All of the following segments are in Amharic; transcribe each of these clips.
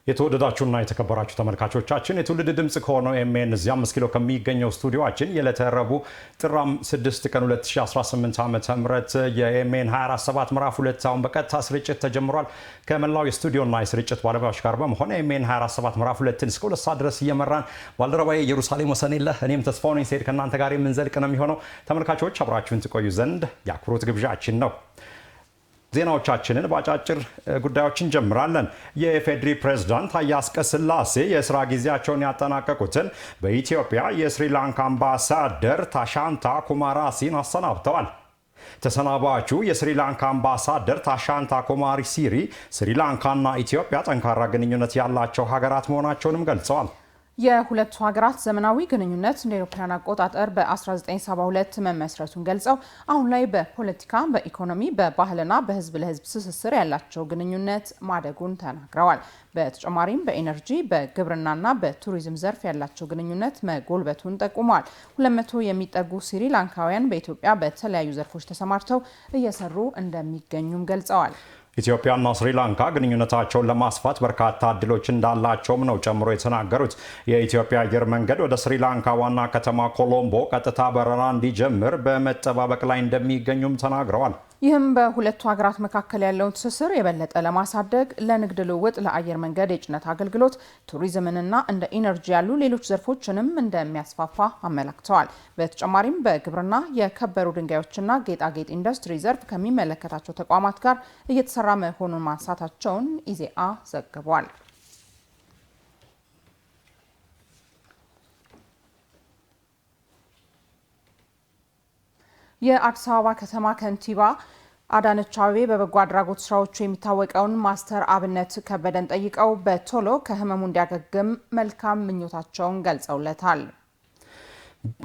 የተወደዳችሁና የተከበራችሁ ተመልካቾቻችን የትውልድ ድምጽ ከሆነው ኤምኤን እዚያ 5 ኪሎ ከሚገኘው ስቱዲዮአችን የለተረቡ ጥር 6 ቀን 2018 ዓ.ም የኤምኤን 24/7 ምዕራፍ 2 አሁን በቀጥታ ስርጭት ተጀምሯል። ከመላው የስቱዲዮና የስርጭት ባለሙያዎች ጋር በመሆን ኤምኤን 24/7 ምዕራፍ 2ን እስከ 2 ሰዓት ድረስ እየመራን ባልደረባዬ ኢየሩሳሌም ወሰኔለህ እኔም ተስፋው ነኝ ሰይድ ከእናንተ ጋር የምንዘልቅ ነው የሚሆነው። ተመልካቾች አብራችሁን ትቆዩ ዘንድ የአክብሮት ግብዣችን ነው። ዜናዎቻችንን ባጫጭር ጉዳዮችን ጀምራለን። የኢፌዴሪ ፕሬዝዳንት ታዬ አጽቀሥላሴ የሥራ ጊዜያቸውን ያጠናቀቁትን በኢትዮጵያ የስሪላንካ አምባሳደር ታሻንታ ኩማራሲን አሰናብተዋል። ተሰናባቹ የስሪላንካ አምባሳደር ታሻንታ ኩማራሲ ስሪላንካና ኢትዮጵያ ጠንካራ ግንኙነት ያላቸው ሀገራት መሆናቸውንም ገልጸዋል። የሁለቱ ሀገራት ዘመናዊ ግንኙነት እንደ አውሮፓውያን አቆጣጠር በ1972 መመስረቱን ገልጸው አሁን ላይ በፖለቲካ፣ በኢኮኖሚ፣ በባህልና በህዝብ ለህዝብ ትስስር ያላቸው ግንኙነት ማደጉን ተናግረዋል። በተጨማሪም በኢነርጂ፣ በግብርናና በቱሪዝም ዘርፍ ያላቸው ግንኙነት መጎልበቱን ጠቁመዋል። 200 የሚጠጉ ስሪላንካውያን በኢትዮጵያ በተለያዩ ዘርፎች ተሰማርተው እየሰሩ እንደሚገኙም ገልጸዋል። ኢትዮጵያና ስሪላንካ ግንኙነታቸውን ለማስፋት በርካታ እድሎች እንዳላቸውም ነው ጨምሮ የተናገሩት። የኢትዮጵያ አየር መንገድ ወደ ስሪላንካ ዋና ከተማ ኮሎምቦ ቀጥታ በረራ እንዲጀምር በመጠባበቅ ላይ እንደሚገኙም ተናግረዋል። ይህም በሁለቱ ሀገራት መካከል ያለውን ትስስር የበለጠ ለማሳደግ ለንግድ ልውውጥ፣ ለአየር መንገድ የጭነት አገልግሎት፣ ቱሪዝምንና እንደ ኢነርጂ ያሉ ሌሎች ዘርፎችንም እንደሚያስፋፋ አመላክተዋል። በተጨማሪም በግብርና፣ የከበሩ ድንጋዮችና ጌጣጌጥ ኢንዱስትሪ ዘርፍ ከሚመለከታቸው ተቋማት ጋር እየተሰራ መሆኑን ማንሳታቸውን ኢዜአ ዘግቧል። የአዲስ አበባ ከተማ ከንቲባ አዳነች አቤቤ በበጎ አድራጎት ስራዎቹ የሚታወቀውን ማስተር አብነት ከበደን ጠይቀው በቶሎ ከህመሙ እንዲያገግም መልካም ምኞታቸውን ገልጸውለታል።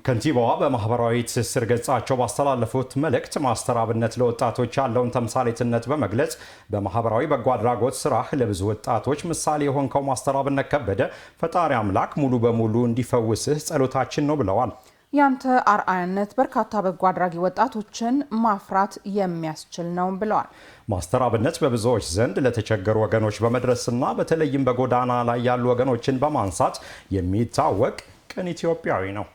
ከንቲባዋ በማህበራዊ ትስስር ገጻቸው ባስተላለፉት መልእክት ማስተር አብነት ለወጣቶች ያለውን ተምሳሌትነት በመግለጽ በማህበራዊ በጎ አድራጎት ስራ ለብዙ ወጣቶች ምሳሌ የሆንከው ማስተር አብነት ከበደ ፈጣሪ አምላክ ሙሉ በሙሉ እንዲፈውስህ ጸሎታችን ነው ብለዋል። ያንተ አርአያነት በርካታ በጎ አድራጊ ወጣቶችን ማፍራት የሚያስችል ነው ብለዋል። ማስተር አብነት በብዙዎች ዘንድ ለተቸገሩ ወገኖች በመድረስና በተለይም በጎዳና ላይ ያሉ ወገኖችን በማንሳት የሚታወቅ ቅን ኢትዮጵያዊ ነው።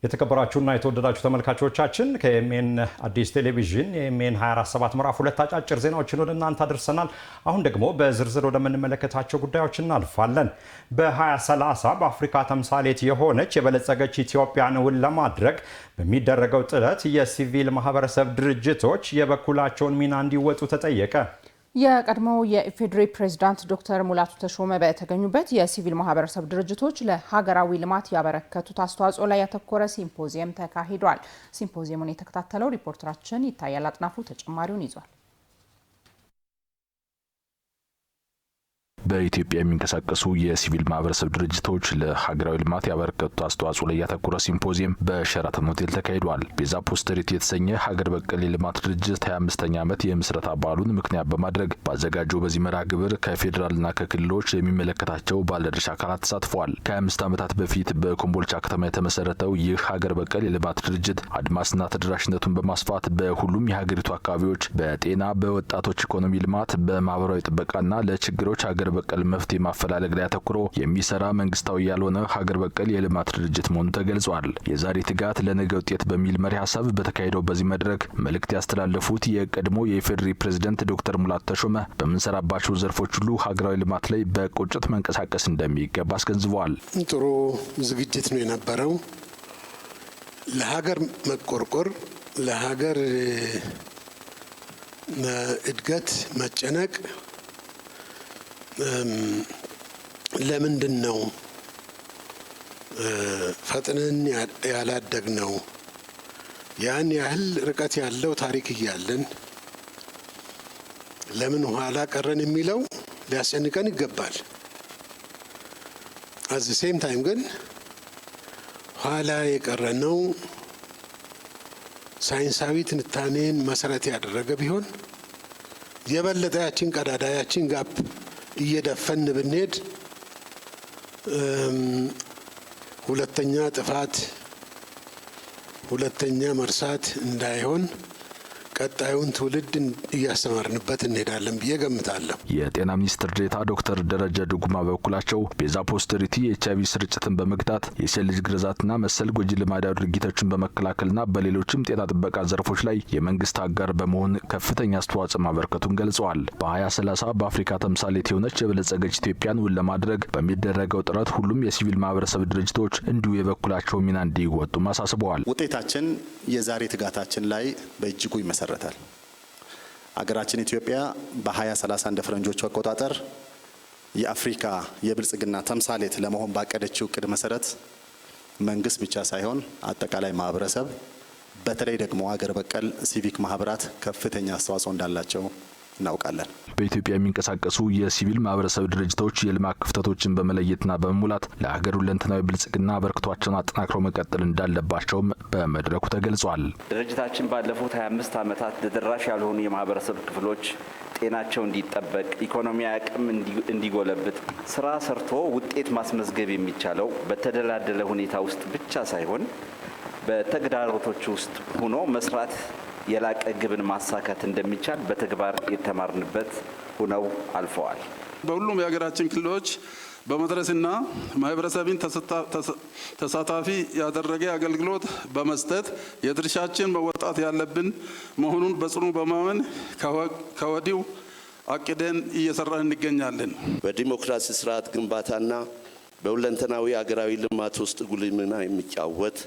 የተከበራችሁና የተወደዳችሁ ተመልካቾቻችን ከኤምኤን አዲስ ቴሌቪዥን የኤምኤን 24/7 ምዕራፍ 2 አጫጭር ዜናዎችን ወደ እናንተ አድርሰናል። አሁን ደግሞ በዝርዝር ወደምንመለከታቸው ጉዳዮች እናልፋለን። በ2030 በአፍሪካ ተምሳሌት የሆነች የበለጸገች ኢትዮጵያን እውን ለማድረግ በሚደረገው ጥረት የሲቪል ማህበረሰብ ድርጅቶች የበኩላቸውን ሚና እንዲወጡ ተጠየቀ። የቀድሞው የኢፌዴሪ ፕሬዝዳንት ዶክተር ሙላቱ ተሾመ በተገኙበት የሲቪል ማህበረሰብ ድርጅቶች ለሀገራዊ ልማት ያበረከቱት አስተዋጽኦ ላይ ያተኮረ ሲምፖዚየም ተካሂዷል። ሲምፖዚየሙን የተከታተለው ሪፖርተራችን ይታያል አጥናፉ ተጨማሪውን ይዟል። በኢትዮጵያ የሚንቀሳቀሱ የሲቪል ማህበረሰብ ድርጅቶች ለሀገራዊ ልማት ያበረከቱት አስተዋጽኦ ላይ ያተኮረ ሲምፖዚየም በሸራተን ሆቴል ተካሂዷል። ቤዛ ፖስተሪቲ የተሰኘ ሀገር በቀል የልማት ድርጅት 25ኛ ዓመት የምስረታ በዓሉን ምክንያት በማድረግ ባዘጋጀው በዚህ መርሃ ግብር ከፌዴራልና ከክልሎች የሚመለከታቸው ባለድርሻ አካላት ተሳትፈዋል። ከ25 ዓመታት በፊት በኮምቦልቻ ከተማ የተመሰረተው ይህ ሀገር በቀል የልማት ድርጅት አድማስና ተደራሽነቱን በማስፋት በሁሉም የሀገሪቱ አካባቢዎች በጤና፣ በወጣቶች ኢኮኖሚ ልማት፣ በማህበራዊ ጥበቃና ለችግሮች ሀገር በቀል መፍትሄ ማፈላለግ ላይ አተኩሮ የሚሰራ መንግስታዊ ያልሆነ ሀገር በቀል የልማት ድርጅት መሆኑ ተገልጿል። የዛሬ ትጋት ለነገ ውጤት በሚል መሪ ሀሳብ በተካሄደው በዚህ መድረክ መልእክት ያስተላለፉት የቀድሞ የኢፌዴሪ ፕሬዝዳንት ዶክተር ሙላቱ ተሾመ በምንሰራባቸው ዘርፎች ሁሉ ሀገራዊ ልማት ላይ በቁጭት መንቀሳቀስ እንደሚገባ አስገንዝበዋል። ጥሩ ዝግጅት ነው የነበረው። ለሀገር መቆርቆር፣ ለሀገር እድገት መጨነቅ ለምንድን ነው ፈጥነን ያላደግ ነው? ያን ያህል ርቀት ያለው ታሪክ እያለን ለምን ኋላ ቀረን የሚለው ሊያስጨንቀን ይገባል። አዚ ሴም ታይም ግን ኋላ የቀረነው ሳይንሳዊ ትንታኔን መሰረት ያደረገ ቢሆን የበለጠ ያችን ቀዳዳ ያችን ጋፕ እየደፈን ብንሄድ ሁለተኛ ጥፋት ሁለተኛ መርሳት እንዳይሆን ቀጣዩን ትውልድ እያስተማርንበት እንሄዳለን ብዬ ገምታለሁ። የጤና ሚኒስትር ዴኤታ ዶክተር ደረጀ ዱጉማ በኩላቸው ቤዛ ፖስተሪቲ የኤችአይቪ ስርጭትን በመግታት የሴት ልጅ ግርዛትና መሰል ጎጂ ልማዳዊ ድርጊቶችን በመከላከልና በሌሎችም ጤና ጥበቃ ዘርፎች ላይ የመንግስት አጋር በመሆን ከፍተኛ አስተዋጽኦ ማበርከቱን ገልጸዋል። በ2030 በአፍሪካ ተምሳሌት የሆነች የበለጸገች ኢትዮጵያን እውን ለማድረግ በሚደረገው ጥረት ሁሉም የሲቪል ማህበረሰብ ድርጅቶች እንዲሁ የበኩላቸው ሚና እንዲወጡ አሳስበዋል። ውጤታችን የዛሬ ትጋታችን ላይ በእጅጉ ይመሰረታል። አገራችን ኢትዮጵያ በ2030 እንደ ፈረንጆቹ አቆጣጠር የአፍሪካ የብልጽግና ተምሳሌት ለመሆን ባቀደችው እቅድ መሰረት መንግስት ብቻ ሳይሆን አጠቃላይ ማህበረሰብ በተለይ ደግሞ አገር በቀል ሲቪክ ማህበራት ከፍተኛ አስተዋጽኦ እንዳላቸው እናውቃለን። በኢትዮጵያ የሚንቀሳቀሱ የሲቪል ማህበረሰብ ድርጅቶች የልማት ክፍተቶችን በመለየትና በመሙላት ለሀገር ሁለንተናዊ ብልጽግና አበርክቷቸውን አጠናክረው መቀጠል እንዳለባቸውም በመድረኩ ተገልጿል። ድርጅታችን ባለፉት 25 ዓመታት ተደራሽ ያልሆኑ የማህበረሰብ ክፍሎች ጤናቸው እንዲጠበቅ፣ ኢኮኖሚያዊ አቅም እንዲጎለብት፣ ስራ ሰርቶ ውጤት ማስመዝገብ የሚቻለው በተደላደለ ሁኔታ ውስጥ ብቻ ሳይሆን በተግዳሮቶች ውስጥ ሆኖ መስራት የላቀ ግብን ማሳካት እንደሚቻል በተግባር የተማርንበት ሆነው አልፈዋል። በሁሉም የሀገራችን ክልሎች በመድረስና ማህበረሰብን ተሳታፊ ያደረገ አገልግሎት በመስጠት የድርሻችን መወጣት ያለብን መሆኑን በጽኑ በማመን ከወዲሁ አቅደን እየሰራን እንገኛለን። በዲሞክራሲ ስርዓት ግንባታና በሁለንተናዊ ሀገራዊ ልማት ውስጥ ጉልህ ሚና የሚጫወት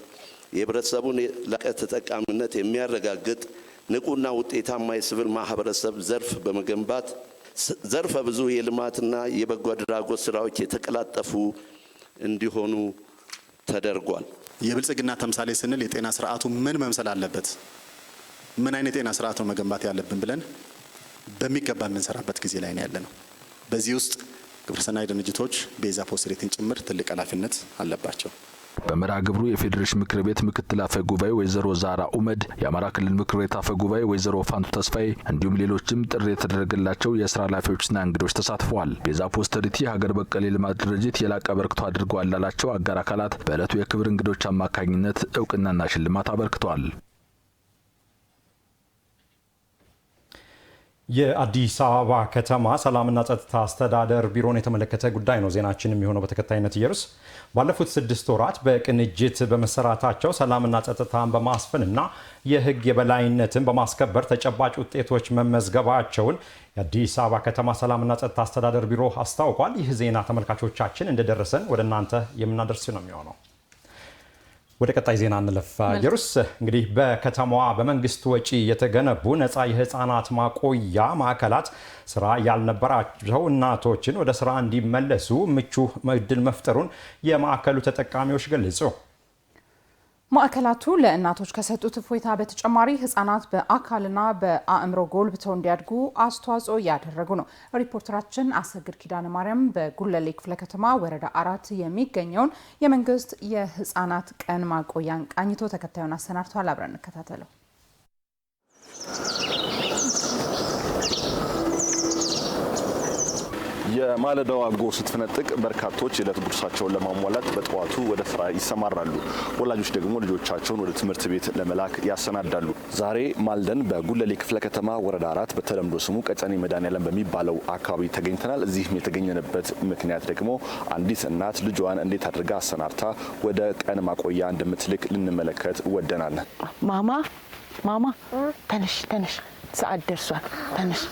የህብረተሰቡን ላቀ ተጠቃሚነት የሚያረጋግጥ ንቁና ውጤታማ የሲቪል ማህበረሰብ ዘርፍ በመገንባት ዘርፈ ብዙ የልማትና የበጎ አድራጎት ስራዎች የተቀላጠፉ እንዲሆኑ ተደርጓል። የብልጽግና ተምሳሌ ስንል የጤና ስርዓቱ ምን መምሰል አለበት፣ ምን አይነት የጤና ስርዓት ነው መገንባት ያለብን ብለን በሚገባ የምንሰራበት ጊዜ ላይ ነው ያለነው። በዚህ ውስጥ ግብረሰናይ ድርጅቶች ቤዛ ፖስተሪቲን ጭምር ትልቅ ኃላፊነት አለባቸው። በመርሃ ግብሩ የፌዴሬሽን ምክር ቤት ምክትል አፈ ጉባኤ ወይዘሮ ዛራ ኡመድ፣ የአማራ ክልል ምክር ቤት አፈ ጉባኤ ወይዘሮ ፋንቱ ተስፋዬ እንዲሁም ሌሎችም ጥሪ የተደረገላቸው የስራ ኃላፊዎችና እንግዶች ተሳትፈዋል። ቤዛ ፖስተሪቲ ሀገር በቀል የልማት ድርጅት የላቀ አበርክቶ አድርገዋል ላላቸው አጋር አካላት በዕለቱ የክብር እንግዶች አማካኝነት እውቅናና ሽልማት አበርክተዋል። የአዲስ አበባ ከተማ ሰላምና ጸጥታ አስተዳደር ቢሮን የተመለከተ ጉዳይ ነው ዜናችን የሚሆነው። በተከታይነት ኢየሩስ ባለፉት 6 ወራት በቅንጅት በመሰራታቸው ሰላምና ጸጥታን በማስፈንና የሕግ የበላይነትን በማስከበር ተጨባጭ ውጤቶች መመዝገባቸውን የአዲስ አበባ ከተማ ሰላምና ጸጥታ አስተዳደር ቢሮ አስታውቋል። ይህ ዜና ተመልካቾቻችን እንደደረሰን ወደ እናንተ የምናደርስ ነው የሚሆነው። ወደ ቀጣይ ዜና እንለፍ። ኢየሩስ እንግዲህ በከተማዋ በመንግስት ወጪ የተገነቡ ነፃ የህፃናት ማቆያ ማዕከላት ስራ ያልነበራቸው እናቶችን ወደ ስራ እንዲመለሱ ምቹ ዕድል መፍጠሩን የማዕከሉ ተጠቃሚዎች ገለጹ። ማዕከላቱ ለእናቶች ከሰጡት እፎይታ በተጨማሪ ህፃናት በአካልና በአእምሮ ጎልብተው እንዲያድጉ አስተዋጽኦ እያደረጉ ነው። ሪፖርተራችን አሰግድ ኪዳነ ማርያም በጉለሌ ክፍለ ከተማ ወረዳ 4 የሚገኘውን የመንግስት የህፃናት ቀን ማቆያን ቃኝቶ ተከታዩን አሰናድቷል። አብረን እንከታተለው። የማለዳው አጎ ስትፈነጥቅ በርካቶች የዕለት ጉርሳቸውን ለማሟላት በጠዋቱ ወደ ስራ ይሰማራሉ። ወላጆች ደግሞ ልጆቻቸውን ወደ ትምህርት ቤት ለመላክ ያሰናዳሉ። ዛሬ ማልደን በጉለሌ ክፍለ ከተማ ወረዳ 4 በተለምዶ ስሙ ቀጨኔ መድኃኔዓለም በሚባለው አካባቢ ተገኝተናል። እዚህም የተገኘንበት ምክንያት ደግሞ አንዲት እናት ልጇን እንዴት አድርጋ አሰናድታ ወደ ቀን ማቆያ እንደምትልክ ልንመለከት ወደናል። ማማ ተነሽ፣ ሰዓት ደርሷል፣ ተነሽ።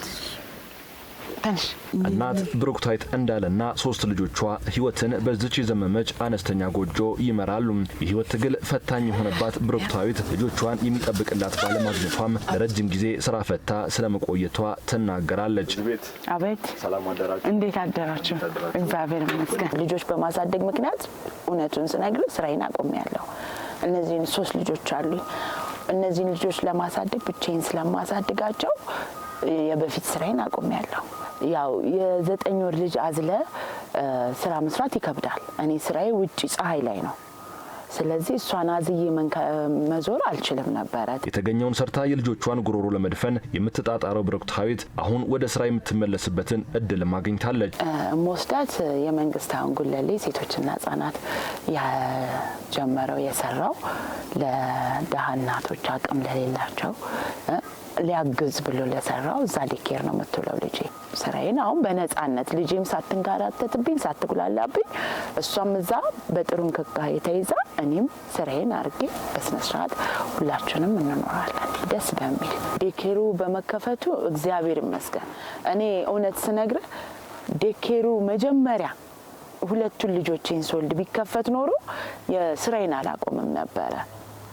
እናት ብሩክታይት እንዳለና 3 ልጆቿ ህይወትን በዚች የዘመመች አነስተኛ ጎጆ ይመራሉ። የህይወት ትግል ፈታኝ የሆነባት ብሩክታይት ልጆቿን የሚጠብቅላት ባለማግኘቷም ለረጅም ጊዜ ስራ ፈታ ስለመቆየቷ ትናገራለች። አቤት፣ ሰላም አደራችሁ። እንዴት አደራችሁ? እግዚአብሔር ይመስገን። ልጆች በማሳደግ ምክንያት እውነቱን ስነግር ስራዬን አቆሚያለሁ። እነዚህን 3 ልጆች አሉኝ። እነዚህን ልጆች ለማሳደግ ብቻዬን ስለማሳድጋቸው የበፊት ስራዬን አቆሚያለሁ። ያው የ9 ወር ልጅ አዝለ ስራ መስራት ይከብዳል። እኔ ስራዬ ውጪ ፀሐይ ላይ ነው። ስለዚህ እሷን አዝዬ መዞር አልችልም ነበር። የተገኘውን ሰርታ የልጆቿን ጉሮሮ ለመድፈን የምትጣጣረው ብሩክታዊት አሁን ወደ ስራ የምትመለስበትን እድል ማግኝታለች። ሞስዳት የመንግስት አሁን ጉለሌ ሴቶችና ህጻናት ያጀመረው የሰራው ለደሃ እናቶች አቅም ለሌላቸው ሊያግዝ ብሎ ለሰራው እዛ ዲኬር ነው የምትውለው ልጄ። ስራዬን አሁን በነጻነት ልጄም ሳትንጋራተትብኝ ሳትጉላላብኝ እሷም እዛ በጥሩ እንክብካቤ ተይዛ እኔም ስራዬን አርጌ በስነ ስርዓት ሁላችንም እንኖራለን ደስ በሚል። ዲኬሩ በመከፈቱ እግዚአብሔር ይመስገን። እኔ እውነት ስነግር ዲኬሩ መጀመሪያ ሁለቱን ልጆቼን ስወልድ ቢከፈት ኖሮ የስራዬን አላቆምም ነበረ።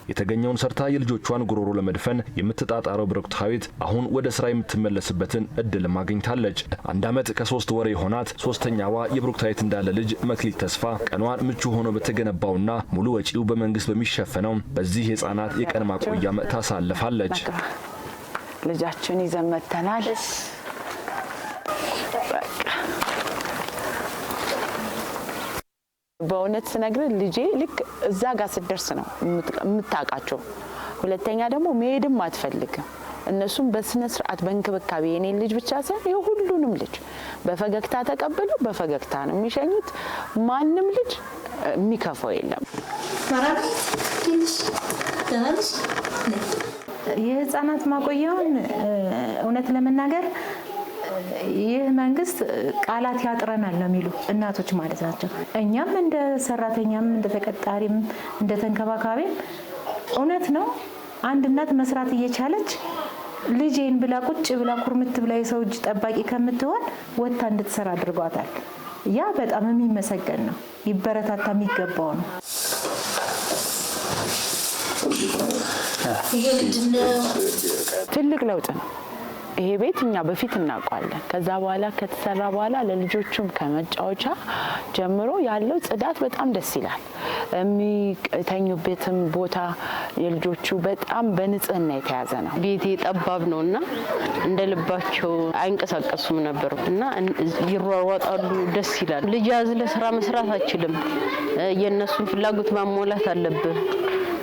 የተገኘውን ሰርታ የልጆቿን ጉሮሮ ለመድፈን የምትጣጣረው ብሩክታዊት አሁን ወደ ስራ የምትመለስበትን እድል ማግኝታለች። 1 ዓመት ከ3 ወር የሆናት ሶስተኛዋ የብሩክታዊት እንዳለ ልጅ መክሊት ተስፋ ቀኗን ምቹ ሆኖ በተገነባውና ሙሉ ወጪው በመንግስት በሚሸፈነው በዚህ የህፃናት የቀን ማቆያ ታሳልፋለች። ልጃችን ይዘን መተናል። በእውነት ስነግር ልጄ ልክ እዛ ጋር ስደርስ ነው የምታውቃቸው። ሁለተኛ ደግሞ መሄድም አትፈልግም። እነሱም በስነ ስርዓት በእንክብካቤ የኔ ልጅ ብቻ ሳይሆን የሁሉንም ልጅ በፈገግታ ተቀብለው በፈገግታ ነው የሚሸኙት። ማንም ልጅ የሚከፋው የለም። የህፃናት ማቆያውን እውነት ለመናገር ይህ መንግስት ቃላት ያጥረናል ነው የሚሉ እናቶች ማለት ናቸው። እኛም እንደ ሰራተኛም እንደ ተቀጣሪም እንደ ተንከባካቢም እውነት ነው አንድ እናት መስራት እየቻለች ልጄን ብላ ቁጭ ብላ ኩርምት ብላ የሰው እጅ ጠባቂ ከምትሆን ወጣ እንድትሰራ አድርጓታል። ያ በጣም የሚመሰገን ነው፣ ይበረታታ የሚገባው ነው። ትልቅ ለውጥ ነው ይሄ ቤት። እኛ በፊት እናውቃለን። ከዛ በኋላ ከተሰራ በኋላ ለልጆቹም ከመጫወቻ ጀምሮ ያለው ጽዳት በጣም ደስ ይላል። የሚተኙበትም ቦታ የልጆቹ በጣም በንጽህና የተያዘ ነው። ቤቴ ጠባብ ነውና እንደ ልባቸው አይንቀሳቀሱም ነበር እና ይሯሯጣሉ፣ ደስ ይላል። ልጅ ያዝለ ስራ መስራት አይችልም። የነሱን ፍላጎት ማሟላት አለብህ።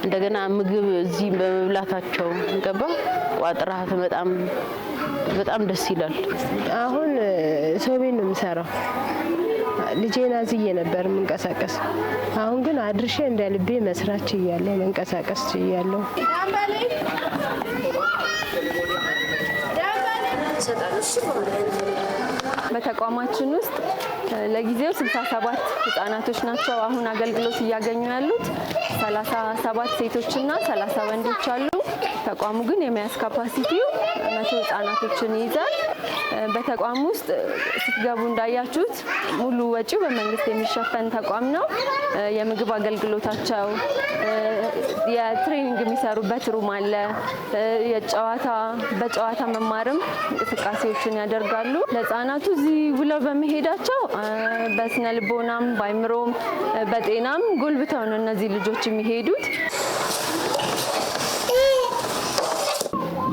እንደገና ምግብ እዚህ በመብላታቸው ገባ ቋጥራህ በጣም ደስ ይላል። አሁን ሰው ቤት ነው የምሰራው። ልጄን አዝዬ ነበር የምንቀሳቀስ። አሁን ግን አድርሼ እንደ ልቤ መስራት ችያለሁ፣ መንቀሳቀስ ችያለሁ። በተቋማችን ውስጥ ለጊዜው 67 ህጻናቶች ናቸው አሁን አገልግሎት እያገኙ ያሉት። 37 ሴቶችና 30 ወንዶች አሉ። ተቋሙ ግን የመያዝ ካፓሲቲው 100 ህጻናቶችን ይይዛል። በተቋሙ ውስጥ ስትገቡ እንዳያችሁት ሙሉ ወጪው በመንግስት የሚሸፈን ተቋም ነው። የምግብ አገልግሎታቸው፣ የትሬኒንግ የሚሰሩበት ሩም አለ። በጨዋታ መማርም እንቅስቃሴዎችን ያደርጋሉ። ለህጻናቱ እዚህ ውለው በመሄዳቸው በስነ ልቦናም በአይምሮም በጤናም ጎልብተው ነው እነዚህ ልጆች የሚሄዱት።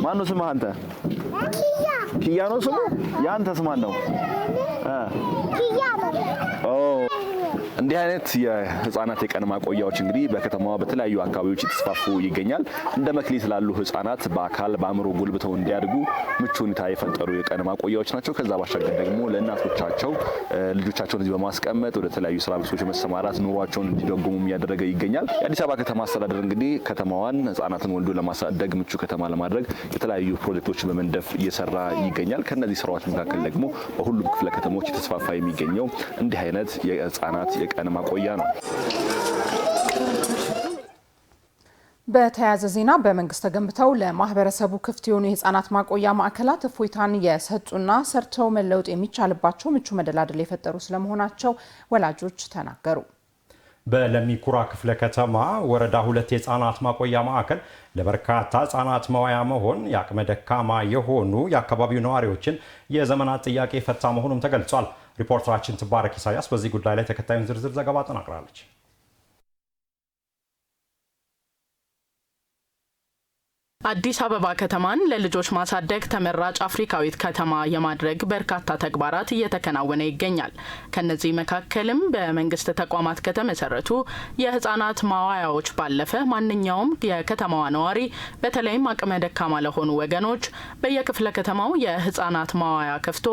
ማነው ስምህ አንተ? ኪያ ነው ስሙ። ያንተስ ማን ነው? ኪያ ነው። እንዲህ አይነት የህፃናት የቀን ማቆያዎች እንግዲህ በከተማዋ በተለያዩ አካባቢዎች የተስፋፉ ይገኛል። እንደ መክሊት ላሉ ህፃናት በአካል በአእምሮ ጎልብተው እንዲያድጉ ምቹ ሁኔታ የፈጠሩ የቀን ማቆያዎች ናቸው። ከዛ ባሻገር ደግሞ ለእናቶቻቸው ልጆቻቸውን እዚህ በማስቀመጥ ወደ ተለያዩ ስራ መስኮች መሰማራት ኑሯቸውን እንዲደጉሙ እያደረገ ይገኛል። የአዲስ አበባ ከተማ አስተዳደር እንግዲህ ከተማዋን ህፃናትን ወልዶ ለማሳደግ ምቹ ከተማ ለማድረግ የተለያዩ ፕሮጀክቶችን በመንደፍ እየሰራ ይገኛል። ከነዚህ ስራዎች መካከል ደግሞ በሁሉም ክፍለ ከተሞች የተስፋፋ የሚገኘው እንዲህ አይነት የህፃናት የቀን ማቆያ ነው። በተያያዘ ዜና በመንግስት ተገንብተው ለማህበረሰቡ ክፍት የሆኑ የህፃናት ማቆያ ማዕከላት እፎይታን የሰጡና ሰርተው መለወጥ የሚቻልባቸው ምቹ መደላድል የፈጠሩ ስለመሆናቸው ወላጆች ተናገሩ። በለሚ ኩራ ክፍለ ከተማ ወረዳ 2 የህፃናት ማቆያ ማዕከል ለበርካታ ህፃናት መዋያ መሆን የአቅመ ደካማ የሆኑ የአካባቢው ነዋሪዎችን የዘመናት ጥያቄ ፈታ መሆኑም ተገልጿል። ሪፖርተራችን ትባረክ ኢሳያስ በዚህ ጉዳይ ላይ ተከታዩን ዝርዝር ዘገባ አጠናቅራለች። አዲስ አበባ ከተማን ለልጆች ማሳደግ ተመራጭ አፍሪካዊት ከተማ የማድረግ በርካታ ተግባራት እየተከናወነ ይገኛል። ከነዚህ መካከልም በመንግስት ተቋማት ከተመሰረቱ የህፃናት ማዋያዎች ባለፈ ማንኛውም የከተማዋ ነዋሪ በተለይም አቅመ ደካማ ለሆኑ ወገኖች በየክፍለ ከተማው የህፃናት ማዋያ ከፍቶ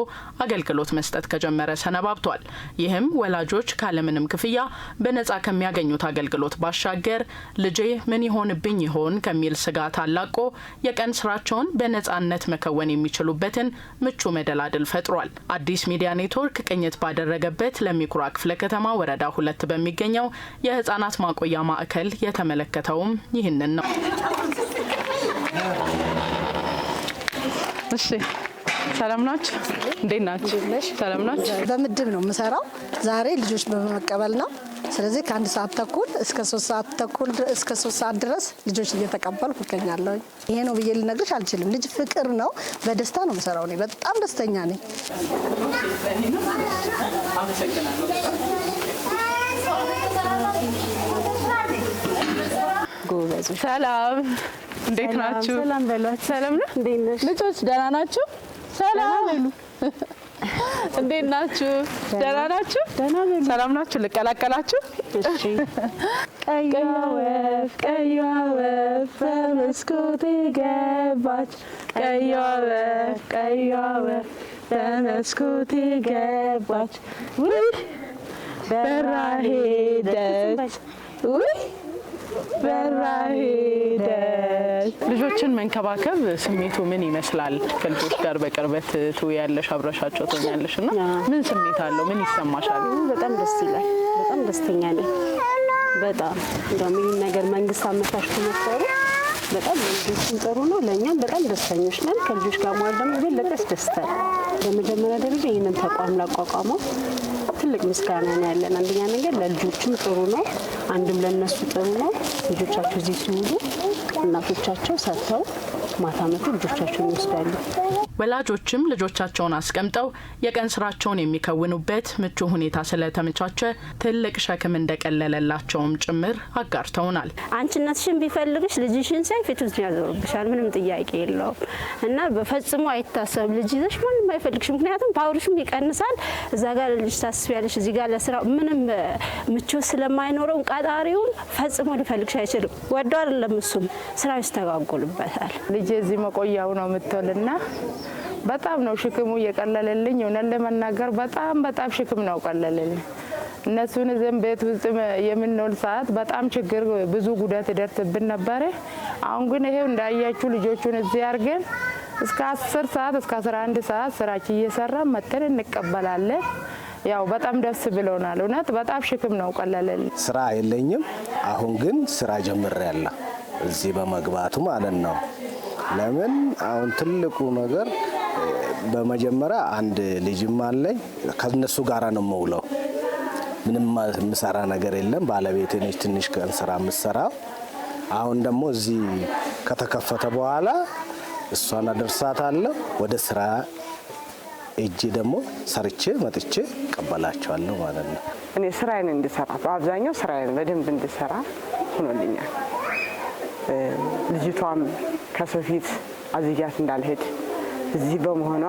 አገልግሎት መስጠት ከጀመረ ሰነባብቷል። ይህም ወላጆች ካለምንም ክፍያ በነጻ ከሚያገኙት አገልግሎት ባሻገር ልጄ ምን ይሆንብኝ ይሆን ከሚል ስጋት አላቆ የቀን ስራቸውን በነጻነት መከወን የሚችሉበትን ምቹ መደላድል ፈጥሯል። አዲስ ሚዲያ ኔትወርክ ቅኝት ባደረገበት ለሚኩራ ክፍለ ከተማ ወረዳ 2 በሚገኘው የህፃናት ማቆያ ማዕከል የተመለከተውም ይህንን ነው። እሺ ሰላም ናችሁ? እንዴት ናችሁ? ሰላም ናችሁ? በምድብ ነው የምሰራው። ዛሬ ልጆች በመቀበል ነው። ስለዚህ ከ1 ሰዓት ተኩል እስከ 3 ሰዓት ተኩል እስከ 3 ሰዓት ድረስ ልጆች እየተቀበልኩ እገኛለሁ። ይሄ ነው ብዬ ልነግርሽ አልችልም። ልጅ ፍቅር ነው። በደስታ ነው የምሰራው። እኔ በጣም ደስተኛ ነኝ። ጎበዞች ሰላም፣ እንዴት ናችሁ? ሰላም በሏት። ሰላም ነው? እንዴት ነሽ? ልጆች ደህና ናችሁ? ሰላም በሉ። እንዴት ናችሁ? ደህና ናችሁ? ሰላም ናችሁ? ልቀላቀላችሁ? እሺ። ቀይዋ ወፍ በመስኮቴ ገባች። ቀይዋ ወፍ በመስኮቴ ገባች። ውይ በራ ሄደች። ውይ በራ ሄደች። ልጆችን መንከባከብ ስሜቱ ምን ይመስላል? ከልጆች ጋር በቅርበት ትውያለሽ፣ አብረሻቸው ትሆኛለሽ እና ምን ስሜት አለው? ምን ይሰማሻል? በጣም ደስ ይላል። በጣም ደስተኛ ነኝ። በጣም እንደውም ይህን ነገር መንግስት አመቻችቶ መሰሩ በጣም ለልጆችም ጥሩ ነው፣ ለእኛም በጣም ደስተኞች ነን። ከልጆች ጋር መዋል ደግሞ የበለጠ ያስደስታል። በመጀመሪያ ደረጃ ይህንን ተቋም ላቋቋመው ትልቅ ምስጋና ነው ያለን። አንደኛ ነገር ለልጆችም ጥሩ ነው፣ አንድም ለነሱ ጥሩ ነው። ልጆቻቸው እዚህ ሲውሉ እናቶቻቸው ሰርተው ማታ መጥተው ልጆቻቸውን ይወስዳሉ። ወላጆችም ልጆቻቸውን አስቀምጠው የቀን ስራቸውን የሚከውኑበት ምቹ ሁኔታ ስለተመቻቸ ትልቅ ሸክም እንደቀለለላቸውም ጭምር አጋርተውናል። አንቺነትሽን ቢፈልግሽ ልጅሽን ሳይ ፊቱን ያዞርብሻል። ምንም ጥያቄ የለውም እና በፈጽሞ አይታሰብ ልጅ ይዘሽ ምንም አይፈልግሽ። ምክንያቱም ፓወርሽም ይቀንሳል። እዛ ጋር ልጅ ታስቢያለሽ፣ እዚህ ጋር ለስራ ምንም ምቾት ስለማይኖረው ቀጣሪውን ፈጽሞ ሊፈልግሽ አይችልም። ወዶ አይደለም እሱም ስራው ይስተጓጎልበታል። ልጅ እዚህ መቆያው ነው የምትወልና በጣም ነው ሽክሙ እየቀለለልኝ። እውነት ለመናገር በጣም ሽክም ነው ቀለለልኝ። እነሱን ዝም ቤት ውስጥ የምንውል ሰዓት በጣም ችግር ብዙ ጉዳት ይደርስብን ነበረ። አሁን ግን ይሄው እንዳያችሁ ልጆቹን እዚህ አድርገን እስከ 10 ሰዓት እስከ 11 ሰዓት ስራችን እየሰራ መተን እንቀበላለን። ያው በጣም ደስ ብሎናል። እውነት በጣም ሽክም ነው ቀለለልኝ። ስራ የለኝም። አሁን ግን ስራ ጀምሬያለሁ እዚህ በመግባቱ ማለት ነው። ለምን አሁን ትልቁ ነገር በመጀመሪያ አንድ ልጅም አለኝ። ከነሱ ጋራ ነው የምውለው። ምንም የምሰራ ነገር የለም። ባለቤቴ ነች ትንሽ ቀን ስራ የምትሰራው። አሁን ደግሞ እዚህ ከተከፈተ በኋላ እሷን አደርሳታለሁ። ወደ ስራ እጄ ደግሞ ሰርቼ መጥቼ ቀበላቸዋለሁ ማለት ነው። እኔ ስራዬን እንድሰራ በአብዛኛው ስራዬን በደንብ እንድሰራ ሆኖልኛል። ልጅቷም ከሰው ፊት አዝያት እንዳልሄድ እዚህ በመሆኗ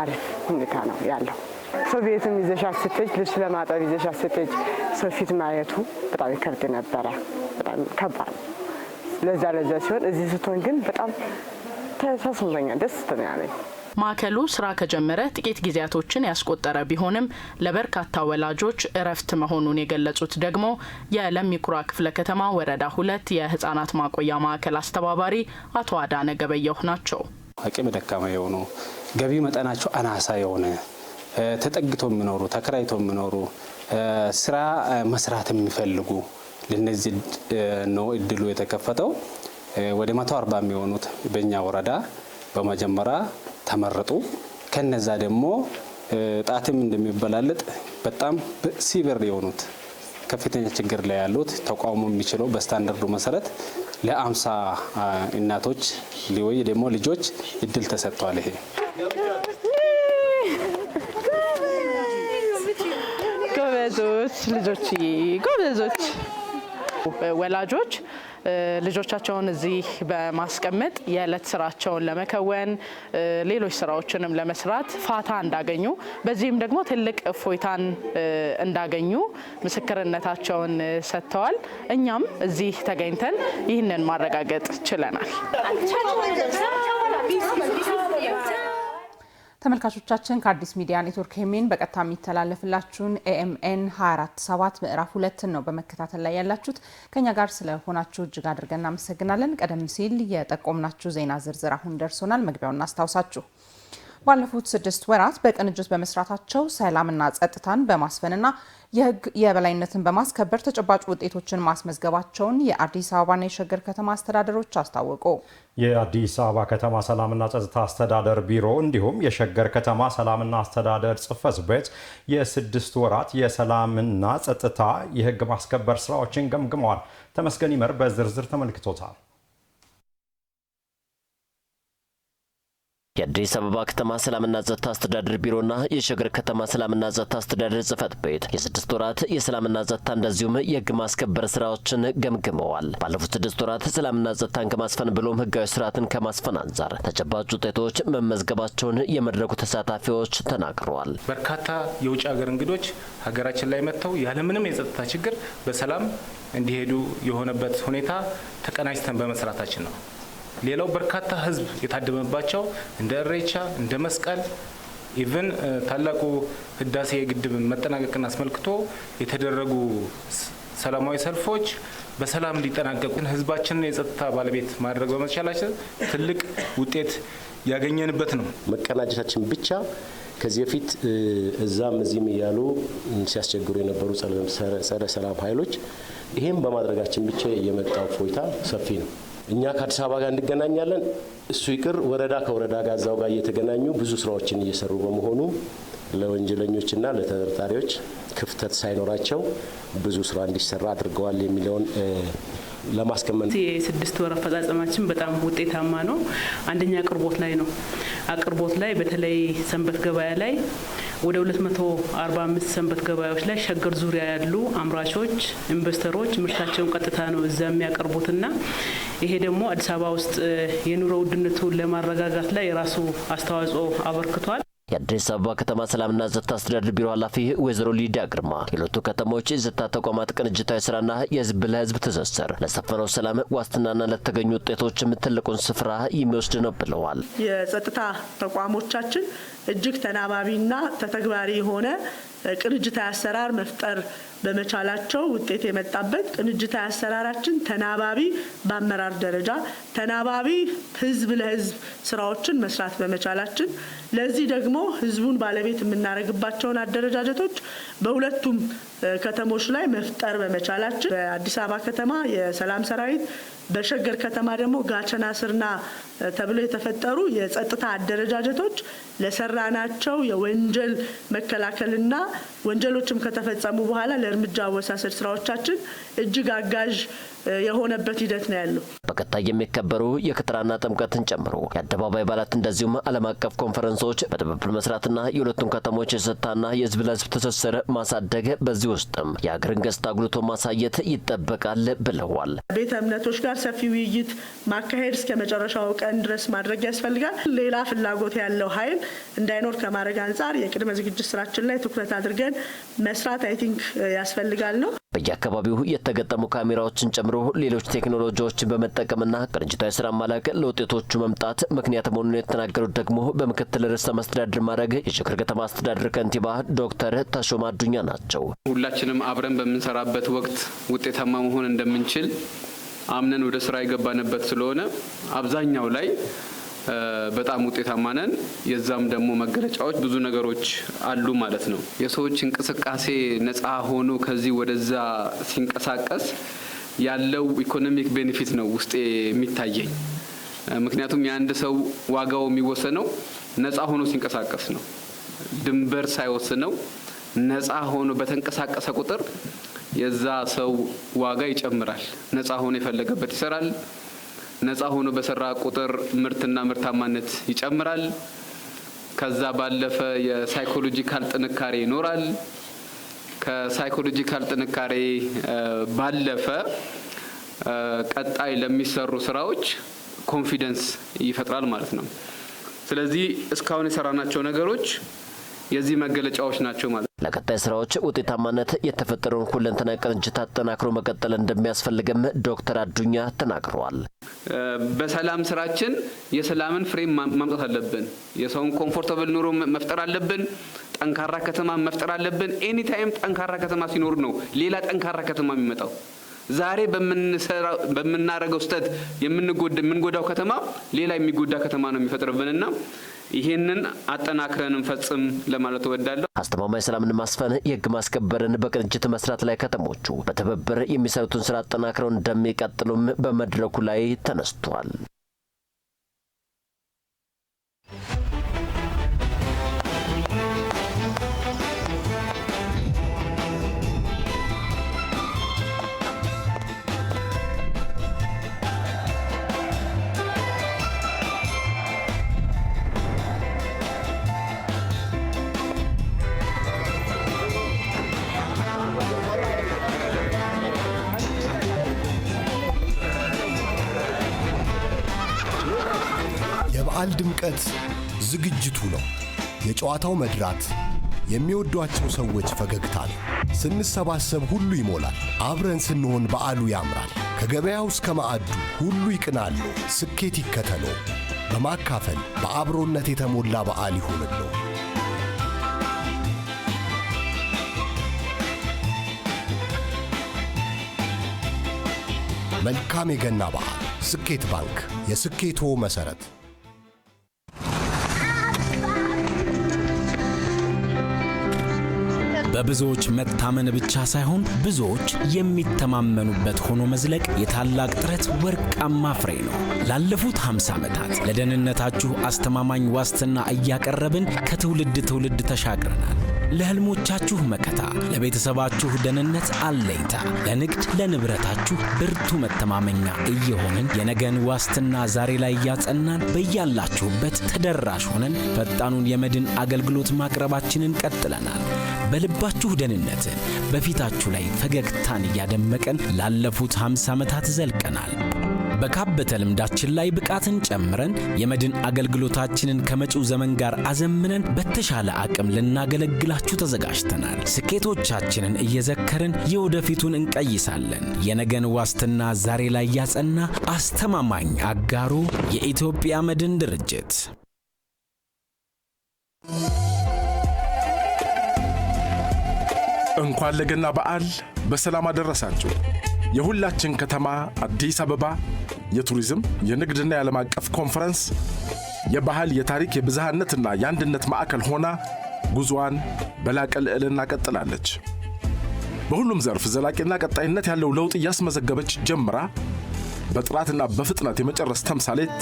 አሪፍ ሁኔታ ነው ያለው። ሰው ቤትም ይዘሻት ስትሄጂ ልብስ ለማጠብ ይዘሻት ስትሄጂ ሰው ፊት ማየቱ በጣም ይከብድ ነበረ። በጣም ከባድ ለዛ ሲሆን እዚህ ስትሆን ግን በጣም ተሳስበኛል። ደስ ትኛለኝ። ማዕከሉ ስራ ከጀመረ ጥቂት ጊዜያቶችን ያስቆጠረ ቢሆንም ለበርካታ ወላጆች እረፍት መሆኑን የገለጹት ደግሞ የለሚኩራ ክፍለ ከተማ ወረዳ 2 የህፃናት ማቆያ ማዕከል አስተባባሪ አቶ አዳነ ገበየሁ ናቸው። አቅመ ደካማ የሆኑ ገቢ መጠናቸው አናሳ የሆነ ተጠግቶ የሚኖሩ ተከራይቶ የሚኖሩ ስራ መስራት የሚፈልጉ ለነዚህ ነው እድሉ የተከፈተው። ወደ 140 የሚሆኑት በእኛ ወረዳ በመጀመሪያ ተመረጡ። ከነዛ ደግሞ ጣትም እንደሚበላለጥ በጣም ሲቨር የሆኑት ከፍተኛ ችግር ላይ ያሉት ተቋሙ የሚችለው በስታንዳርዱ መሰረት ለ50 እናቶች ሊወይ ደግሞ ልጆች እድል ተሰጥቷል። ይሄ ጎበዞች ልጆች ጎበዞች ወላጆች ልጆቻቸውን እዚህ በማስቀመጥ የዕለት ስራቸውን ለመከወን ሌሎች ስራዎችንም ለመስራት ፋታ እንዳገኙ በዚህም ደግሞ ትልቅ እፎይታን እንዳገኙ ምስክርነታቸውን ሰጥተዋል። እኛም እዚህ ተገኝተን ይህንን ማረጋገጥ ችለናል። ተመልካቾቻችን ከአዲስ ሚዲያ ኔትወርክ ኤኤምኤን በቀጥታ የሚተላለፍላችሁን ኤኤምኤን 24/7 ምዕራፍ 2 ነው በመከታተል ላይ ያላችሁት። ከኛ ጋር ስለሆናችሁ እጅግ አድርገን እናመሰግናለን። ቀደም ሲል የጠቆምናችሁ ዜና ዝርዝር አሁን ደርሶናል። መግቢያውን እናስታውሳችሁ። ባለፉት 6 ወራት በቅንጅት በመስራታቸው ሰላምና ጸጥታን በማስፈንና የህግ የበላይነትን በማስከበር ተጨባጭ ውጤቶችን ማስመዝገባቸውን የአዲስ አበባና የሸገር ከተማ አስተዳደሮች አስታወቁ። የአዲስ አበባ ከተማ ሰላምና ጸጥታ አስተዳደር ቢሮ እንዲሁም የሸገር ከተማ ሰላምና አስተዳደር ጽሕፈት ቤት የ6 ወራት የሰላምና ጸጥታ የህግ ማስከበር ስራዎችን ገምግመዋል። ተመስገን ይመር በዝርዝር ተመልክቶታል። የአዲስ አበባ ከተማ ሰላምና ጸጥታ አስተዳደር ቢሮና የሸገር ከተማ ሰላምና ጸጥታ አስተዳደር ጽሕፈት ቤት የ6 ወራት የሰላምና ጸጥታ እንደዚሁም የህግ ማስከበር ስራዎችን ገምግመዋል። ባለፉት 6 ወራት ሰላምና ጸጥታን ከማስፈን ብሎም ህጋዊ ስርዓትን ከማስፈን አንጻር ተጨባጭ ውጤቶች መመዝገባቸውን የመድረኩ ተሳታፊዎች ተናግረዋል። በርካታ የውጭ ሀገር እንግዶች ሀገራችን ላይ መጥተው ያለምንም የጸጥታ ችግር በሰላም እንዲሄዱ የሆነበት ሁኔታ ተቀናጅተን በመስራታችን ነው። ሌላው በርካታ ህዝብ የታደመባቸው እንደ እሬቻ እንደ መስቀል ኢቭን ታላቁ ህዳሴ ግድብ መጠናቀቅን አስመልክቶ የተደረጉ ሰላማዊ ሰልፎች በሰላም እንዲጠናቀቁ ህዝባችንን የጸጥታ ባለቤት ማድረግ በመቻላችን ትልቅ ውጤት ያገኘንበት ነው። መቀናጀታችን ብቻ ከዚህ በፊት እዛም እዚህም እያሉ ሲያስቸግሩ የነበሩ ጸረ ሰላም ኃይሎች ይሄን በማድረጋችን ብቻ የመጣው ፎይታ ሰፊ ነው። እኛ ከአዲስ አበባ ጋር እንገናኛለን፣ እሱ ይቅር ወረዳ ከወረዳ ጋር እዛው ጋር እየተገናኙ ብዙ ስራዎችን እየሰሩ በመሆኑ ለወንጀለኞችና ለተጠርጣሪዎች ክፍተት ሳይኖራቸው ብዙ ስራ እንዲሰራ አድርገዋል የሚለውን ለማስቀመጥ የ6 ወር አፈጻጸማችን በጣም ውጤታማ ነው። አንደኛ አቅርቦት ላይ ነው። አቅርቦት ላይ በተለይ ሰንበት ገበያ ላይ ወደ 245 ሰንበት ገበያዎች ላይ ሸገር ዙሪያ ያሉ አምራቾች፣ ኢንቨስተሮች ምርታቸውን ቀጥታ ነው እዛ የሚያቀርቡትና ይሄ ደግሞ አዲስ አበባ ውስጥ የኑሮ ውድነቱን ለማረጋጋት ላይ የራሱ አስተዋጽኦ አበርክቷል። የአዲስ አበባ ከተማ ሰላምና ጸጥታ አስተዳደር ቢሮ ኃላፊ ወይዘሮ ሊዳ ግርማ የሁለቱ ከተሞች የጸጥታ ተቋማት ቅንጅታዊ ስራና የህዝብ ለህዝብ ትስስር ለሰፈነው ሰላም ዋስትናና ለተገኙ ውጤቶችም ትልቁን ስፍራ የሚወስድ ነው ብለዋል። የጸጥታ ተቋሞቻችን እጅግ ተናባቢና ተተግባሪ የሆነ ቅንጅታዊ አሰራር መፍጠር በመቻላቸው ውጤት የመጣበት ቅንጅታዊ አሰራራችን ተናባቢ በአመራር ደረጃ ተናባቢ ህዝብ ለህዝብ ስራዎችን መስራት በመቻላችን ለዚህ ደግሞ ህዝቡን ባለቤት የምናደርግባቸውን አደረጃጀቶች በሁለቱም ከተሞች ላይ መፍጠር በመቻላችን በአዲስ አበባ ከተማ የሰላም ሰራዊት በሸገር ከተማ ደግሞ ጋቸና ስርና ተብሎ የተፈጠሩ የጸጥታ አደረጃጀቶች ለሰራናቸው የወንጀል መከላከልና ወንጀሎችም ከተፈጸሙ በኋላ ለእርምጃ አወሳሰድ ስራዎቻችን እጅግ አጋዥ የሆነበት ሂደት ነው ያለው። በቀጣይ የሚከበሩ የከተራና ጥምቀትን ጨምሮ የአደባባይ በዓላት እንደዚሁም ዓለም አቀፍ ኮንፈረንሶች በትብብር መስራትና የሁለቱን ከተሞች የጸጥታና የህዝብ ለህዝብ ትስስር ማሳደግ በዚህ ውስጥም የሀገርን ገጽታ አጉልቶ ማሳየት ይጠበቃል ብለዋል። ቤተ እምነቶች ጋር ሰፊ ውይይት ማካሄድ እስከ መጨረሻው ቀን ድረስ ማድረግ ያስፈልጋል። ሌላ ፍላጎት ያለው ኃይል እንዳይኖር ከማድረግ አንጻር የቅድመ ዝግጅት ስራችን ላይ ትኩረት አድርገን መስራት አይ ቲንክ ያስፈልጋል ነው። በየአካባቢው የተገጠሙ ካሜራዎችን ጨምሮ ሌሎች ቴክኖሎጂዎችን በመጠቀምና ቅንጅታዊ ስራ ማላቅ ለውጤቶቹ መምጣት ምክንያት መሆኑን የተናገሩት ደግሞ በምክትል ርዕሰ መስተዳድር ማዕረግ የሸገር ከተማ አስተዳደር ከንቲባ ዶክተር ተሾማ አዱኛ ናቸው። ሁላችንም አብረን በምንሰራበት ወቅት ውጤታማ መሆን እንደምንችል አምነን ወደ ስራ የገባንበት ስለሆነ አብዛኛው ላይ በጣም ውጤታማ ነን። የዛም ደግሞ መገለጫዎች ብዙ ነገሮች አሉ ማለት ነው። የሰዎች እንቅስቃሴ ነፃ ሆኖ ከዚህ ወደዛ ሲንቀሳቀስ ያለው ኢኮኖሚክ ቤኔፊት ነው ውስጤ የሚታየኝ። ምክንያቱም የአንድ ሰው ዋጋው የሚወሰነው ነፃ ሆኖ ሲንቀሳቀስ ነው። ድንበር ሳይወስነው ነፃ ሆኖ በተንቀሳቀሰ ቁጥር የዛ ሰው ዋጋ ይጨምራል። ነፃ ሆኖ የፈለገበት ይሰራል። ነፃ ሆኖ በሰራ ቁጥር ምርትና ምርታማነት ይጨምራል። ከዛ ባለፈ የሳይኮሎጂካል ጥንካሬ ይኖራል። ከሳይኮሎጂካል ጥንካሬ ባለፈ ቀጣይ ለሚሰሩ ስራዎች ኮንፊደንስ ይፈጥራል ማለት ነው። ስለዚህ እስካሁን የሰራናቸው ነገሮች የዚህ መገለጫዎች ናቸው ማለት ነው። ለቀጣይ ስራዎች ውጤታማነት የተፈጠረውን ሁለንተናዊ ቅንጅት አጠናክሮ መቀጠል እንደሚያስፈልግም ዶክተር አዱኛ ተናግረዋል። በሰላም ስራችን የሰላምን ፍሬም ማምጣት አለብን። የሰውን ኮምፎርታብል ኑሮ መፍጠር አለብን። ጠንካራ ከተማ መፍጠር አለብን። ኤኒ ታይም ጠንካራ ከተማ ሲኖር ነው ሌላ ጠንካራ ከተማ የሚመጣው። ዛሬ በምናረገው ስህተት የምንጎዳው ከተማ ሌላ የሚጎዳ ከተማ ነው የሚፈጥርብንና ይሄንን አጠናክረን እንፈጽም ለማለት እወዳለሁ። አስተማማኝ ሰላምን ማስፈን፣ የህግ ማስከበርን በቅንጅት መስራት ላይ ከተሞቹ በትብብር የሚሰሩትን ስራ አጠናክረው እንደሚቀጥሉም በመድረኩ ላይ ተነስቷል። የበዓል ድምቀት ዝግጅቱ ነው። የጨዋታው መድራት፣ የሚወዷቸው ሰዎች ፈገግታ ነው። ስንሰባሰብ ሁሉ ይሞላል። አብረን ስንሆን በዓሉ ያምራል። ከገበያው እስከ ማዕዱ ሁሉ ይቅናሉ። ስኬት ይከተሉ። በማካፈል በአብሮነት የተሞላ በዓል ይሁንሉ። መልካም የገና በዓል። ስኬት ባንክ፣ የስኬቶ መሰረት። በብዙዎች መታመን ብቻ ሳይሆን ብዙዎች የሚተማመኑበት ሆኖ መዝለቅ የታላቅ ጥረት ወርቃማ ፍሬ ነው። ላለፉት 50 ዓመታት ለደህንነታችሁ አስተማማኝ ዋስትና እያቀረብን ከትውልድ ትውልድ ተሻግረናል። ለህልሞቻችሁ መከታ፣ ለቤተሰባችሁ ደህንነት አለይታ፣ ለንግድ ለንብረታችሁ ብርቱ መተማመኛ እየሆንን የነገን ዋስትና ዛሬ ላይ ያጸናን በያላችሁበት ተደራሽ ሆነን ፈጣኑን የመድን አገልግሎት ማቅረባችንን ቀጥለናል። በልባችሁ ደህንነትን፣ በፊታችሁ ላይ ፈገግታን እያደመቀን ላለፉት 50 ዓመታት ዘልቀናል። በካበተ ልምዳችን ላይ ብቃትን ጨምረን የመድን አገልግሎታችንን ከመጪው ዘመን ጋር አዘምነን በተሻለ አቅም ልናገለግላችሁ ተዘጋጅተናል። ስኬቶቻችንን እየዘከርን የወደፊቱን እንቀይሳለን። የነገን ዋስትና ዛሬ ላይ ያጸና አስተማማኝ አጋሩ የኢትዮጵያ መድን ድርጅት። እንኳን ለገና በዓል በሰላም አደረሳችሁ። የሁላችን ከተማ አዲስ አበባ የቱሪዝም የንግድና የዓለም አቀፍ ኮንፈረንስ የባህል የታሪክ የብዝሃነትና የአንድነት ማዕከል ሆና ጉዞዋን በላቀ ልዕልና ቀጥላለች። በሁሉም ዘርፍ ዘላቂና ቀጣይነት ያለው ለውጥ እያስመዘገበች ጀምራ በጥራትና በፍጥነት የመጨረስ ተምሳሌት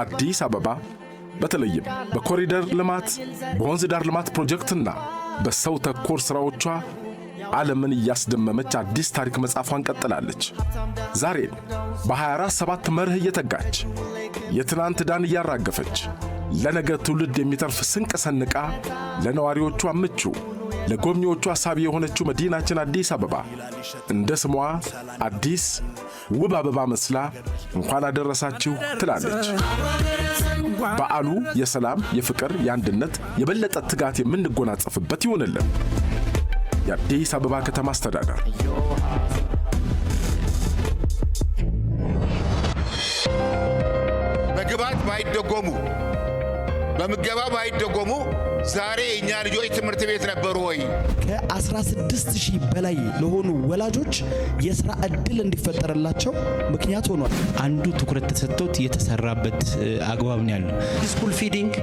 አዲስ አበባ በተለይም በኮሪደር ልማት፣ በወንዝ ዳር ልማት ፕሮጀክትና በሰው ተኮር ሥራዎቿ ዓለምን እያስደመመች አዲስ ታሪክ መጻፏን ቀጥላለች። ዛሬ በ24/7 መርህ እየተጋች የትናንት ዳን እያራገፈች ለነገ ትውልድ የሚተርፍ ስንቅ ሰንቃ ለነዋሪዎቿ ምቹ ለጎብኚዎቿ ሳቢ የሆነችው መዲናችን አዲስ አበባ እንደ ስሟ አዲስ ውብ አበባ መስላ እንኳን አደረሳችሁ ትላለች። በዓሉ የሰላም፣ የፍቅር፣ የአንድነት የበለጠ ትጋት የምንጎናጸፍበት ይሆንልን። የአዲስ አበባ ከተማ አስተዳደር። በግብዓት ባይደጎሙ በምገባ ባይደጎሙ ዛሬ እኛ ልጆች ትምህርት ቤት ነበሩ ወይ? ከ16,000 በላይ ለሆኑ ወላጆች የሥራ ዕድል እንዲፈጠርላቸው ምክንያት ሆኗል። አንዱ ትኩረት ተሰጥቶት የተሰራበት አግባብ ነው ያለው። ስኩል ፊዲንግ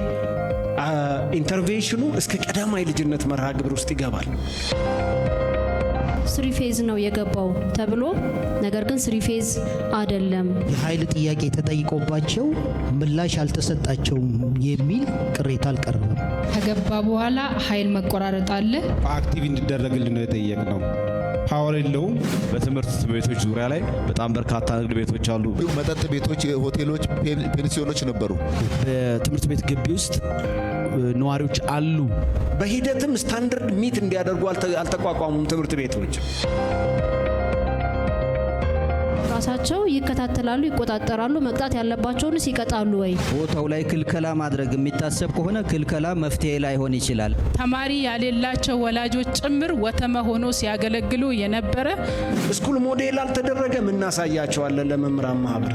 ኢንተርቬንሽኑ እስከ ቀዳማይ ልጅነት መርሃ ግብር ውስጥ ይገባል። ስሪ ፌዝ ነው የገባው ተብሎ ነገር ግን ስሪ ፌዝ አይደለም። የኃይል ጥያቄ ተጠይቆባቸው ምላሽ አልተሰጣቸውም የሚል ቅሬታ አልቀረበም። ከገባ በኋላ ኃይል መቆራረጥ አለ። አክቲቭ እንዲደረግልን ነው የጠየቅነው። ፓወር የለውም። በትምህርት ቤቶች ዙሪያ ላይ በጣም በርካታ ንግድ ቤቶች አሉ። መጠጥ ቤቶች፣ ሆቴሎች፣ ፔንሲዮኖች ነበሩ። በትምህርት ቤት ግቢ ውስጥ ነዋሪዎች አሉ። በሂደትም ስታንዳርድ ሚት እንዲያደርጉ አልተቋቋሙም ትምህርት ቤቶች። ራሳቸው ይከታተላሉ፣ ይቆጣጠራሉ? መቅጣት ያለባቸውንስ ይቀጣሉ ወይ? ቦታው ላይ ክልከላ ማድረግ የሚታሰብ ከሆነ ክልከላ መፍትሄ ላይሆን ይችላል። ተማሪ ያሌላቸው ወላጆች ጭምር ወተመ ሆኖ ሲያገለግሉ የነበረ ስኩል ሞዴል አልተደረገም። እናሳያቸዋለን ለመምህራን ማህበር።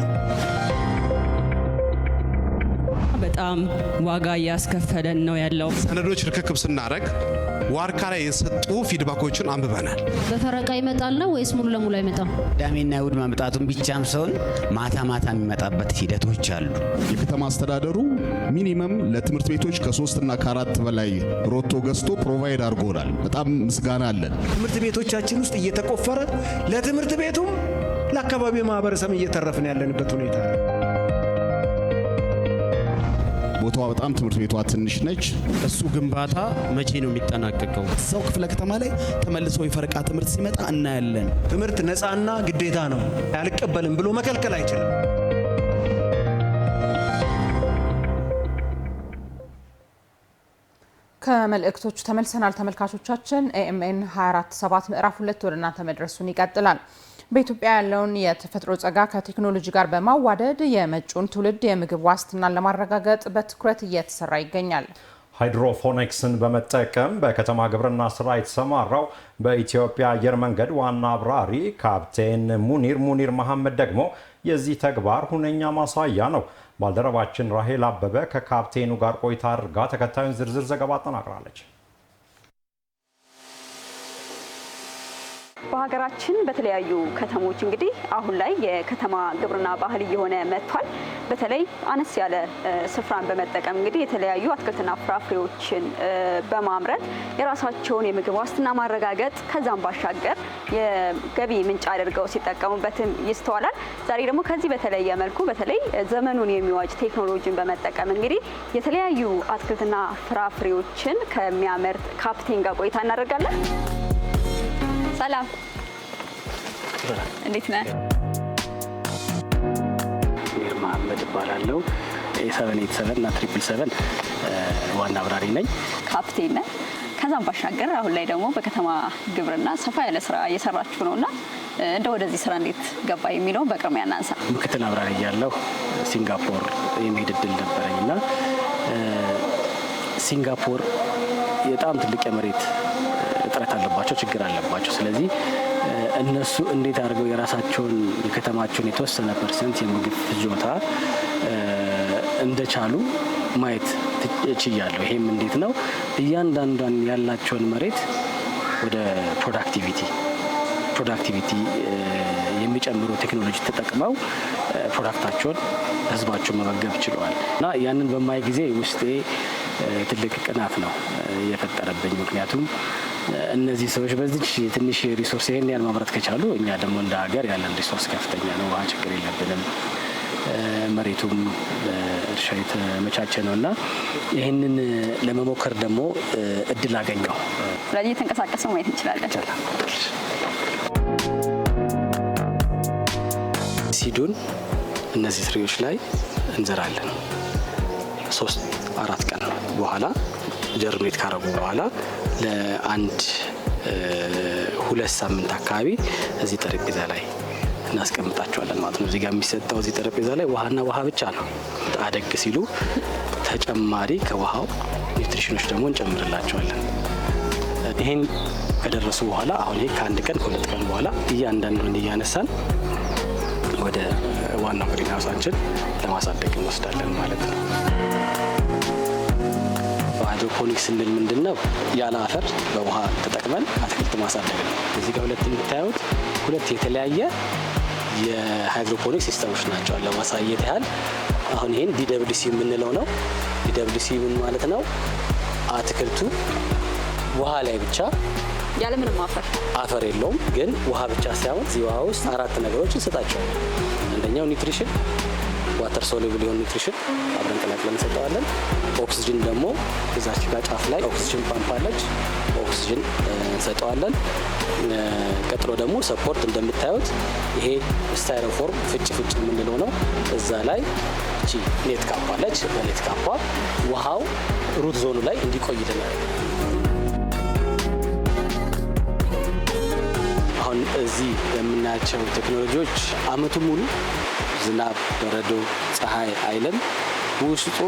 በጣም ዋጋ እያስከፈለን ነው ያለው። ሰነዶች ርክክብ ስናደርግ ዋርካ ላይ የሰጡ ፊድባኮችን አንብበናል። በፈረቃ ይመጣል ነው ወይስ ሙሉ ለሙሉ አይመጣም? ቅዳሜና እሁድ መምጣቱን ብቻም ሳይሆን ማታ ማታ የሚመጣበት ሂደቶች አሉ። የከተማ አስተዳደሩ ሚኒመም ለትምህርት ቤቶች ከ3 እና ከ4 በላይ ሮቶ ገዝቶ ፕሮቫይድ አድርጎናል። በጣም ምስጋና አለን። ትምህርት ቤቶቻችን ውስጥ እየተቆፈረ ለትምህርት ቤቱም ለአካባቢ ማህበረሰብ እየተረፍን ያለንበት ሁኔታ ነው። ቦታዋ በጣም ትምህርት ቤቷ ትንሽ ነች። እሱ ግንባታ መቼ ነው የሚጠናቀቀው? እዛው ክፍለ ከተማ ላይ ተመልሶ የፈረቃ ትምህርት ሲመጣ እናያለን። ትምህርት ነፃና ግዴታ ነው። አልቀበልም ብሎ መከልከል አይችልም። ከመልእክቶቹ ተመልሰናል ተመልካቾቻችን። ኤኤምኤን 24/7 ምዕራፍ 2 ወደ እናንተ መድረሱን ይቀጥላል። በኢትዮጵያ ያለውን የተፈጥሮ ጸጋ ከቴክኖሎጂ ጋር በማዋደድ የመጪውን ትውልድ የምግብ ዋስትናን ለማረጋገጥ በትኩረት እየተሰራ ይገኛል። ሃይድሮፎኒክስን በመጠቀም በከተማ ግብርና ስራ የተሰማራው በኢትዮጵያ አየር መንገድ ዋና አብራሪ ካፕቴን ሙኒር መሐመድ ደግሞ የዚህ ተግባር ሁነኛ ማሳያ ነው። ባልደረባችን ራሄል አበበ ከካፕቴኑ ጋር ቆይታ አድርጋ ተከታዩን ዝርዝር ዘገባ አጠናቅራለች። በሀገራችን በተለያዩ ከተሞች እንግዲህ አሁን ላይ የከተማ ግብርና ባህል እየሆነ መጥቷል። በተለይ አነስ ያለ ስፍራን በመጠቀም እንግዲህ የተለያዩ አትክልትና ፍራፍሬዎችን በማምረት የራሳቸውን የምግብ ዋስትና ማረጋገጥ ከዛም ባሻገር የገቢ ምንጭ አድርገው ሲጠቀሙበትም ይስተዋላል። ዛሬ ደግሞ ከዚህ በተለየ መልኩ በተለይ ዘመኑን የሚዋጅ ቴክኖሎጂን በመጠቀም እንግዲህ የተለያዩ አትክልትና ፍራፍሬዎችን ከሚያመርት ካፕቴን ጋር ቆይታ እናደርጋለን። ሰላም፣ እንዴት ነህ? ሙኒር መሐመድ እባላለሁ። A787 እና 777 ዋና አብራሪ ነኝ። ካፕቴን ነህ። ከዛም ባሻገር አሁን ላይ ደግሞ በከተማ ግብርና ሰፋ ያለ ስራ እየሰራችሁ ነውና እንደ ወደዚህ ስራ እንዴት ገባ የሚለው በቅድሚያ እናንሳ። ምክትል አብራሪ እያለሁ ሲንጋፖር የመሄድ እድል ነበረኝና ሲንጋፖር በጣም ትልቅ የመሬት እጥረት አለባቸው፣ ችግር አለባቸው። ስለዚህ እነሱ እንዴት አድርገው የራሳቸውን የከተማቸውን የተወሰነ ፐርሰንት የምግብ ፍጆታ እንደቻሉ ማየት ችያለሁ። ይሄም እንዴት ነው? እያንዳንዷን ያላቸውን መሬት ወደ ፕሮዳክቲቪቲ የሚጨምሩ ቴክኖሎጂ ተጠቅመው ፕሮዳክታቸውን ህዝባቸውን መመገብ ችለዋል። እና ያንን በማይ ጊዜ ውስጤ ትልቅ ቅናት ነው የፈጠረብኝ። ምክንያቱም እነዚህ ሰዎች በዚህ ትንሽ ሪሶርስ ይሄን ያህል ማምረት ከቻሉ እኛ ደግሞ እንደ ሀገር ያለን ሪሶርስ ከፍተኛ ነው፣ ውሃ ችግር የለብንም፣ መሬቱም እርሻ የተመቻቸ ነው እና ይህንን ለመሞከር ደግሞ እድል አገኘው። ስለዚህ የተንቀሳቀሰው ማየት እንችላለን። ሲዱን እነዚህ ትሪዎች ላይ እንዘራለን። 3-4 ቀን በኋላ ጀርሜት ካረጉ በኋላ ለአንድ 2 ሳምንት አካባቢ እዚህ ጠረጴዛ ላይ እናስቀምጣቸዋለን ማለት ነው። እዚህ ጋር የሚሰጠው እዚህ ጠረጴዛ ላይ ውሃና ውሃ ብቻ ነው። አደግ ሲሉ ተጨማሪ ከውሃው ኒውትሪሽኖች ደግሞ እንጨምርላቸዋለን። ይሄን ከደረሱ በኋላ አሁን ይሄ ከ1 ቀን ከ2 ቀን በኋላ እያንዳንዱን እያነሳን ወደ ዋናው ግሪንሃውሳችን ለማሳደግ እንወስዳለን ማለት ነው። ሃይድሮፖኒክስ ስንል ምንድን ነው? ያለ አፈር በውሃ ተጠቅመን አትክልት ማሳደግ ነው። እዚህ ጋር ሁለት የምታዩት 2 የተለያየ የሃይድሮፖኒክስ ሲስተሞች ናቸው። ለማሳየት ያህል አሁን ይሄን DWC የምንለው ነው። DWC ምን ማለት ነው? አትክልቱ ውሃ ላይ ብቻ ያለምንም አፈር የለውም፣ ግን ውሃ ብቻ ሳይሆን እዚህ ውሃ ውስጥ 4 ነገሮች እንሰጣቸዋለን። አንደኛው ኒውትሪሽን፣ ዋተር ሶሉብል የሆነ ኒውትሪሽን አብረን ቀላቅለን እንሰጠዋለን። ኦክሲጅን ደግሞ እዛች ጋር ጫፍ ላይ ኦክሲጅን ፓምፕ አለች፣ ኦክሲጅን እንሰጠዋለን። ቀጥሎ ደግሞ ሰፖርት እንደምታዩት ይሄ ስታይሮፎርም ፍጭ የምንለው ነው። እዛ ላይ እቺ ኔት ካፕ አለች። በኔት ካፓ ውሃው ሩት ዞኑ ላይ እንዲቆይልን። አሁን አሁን እዚህ የምናያቸው ቴክኖሎጂዎች አመቱ ሙሉ ዝናብ፣ በረዶ፣ ፀሐይ አይልም። ውስጡ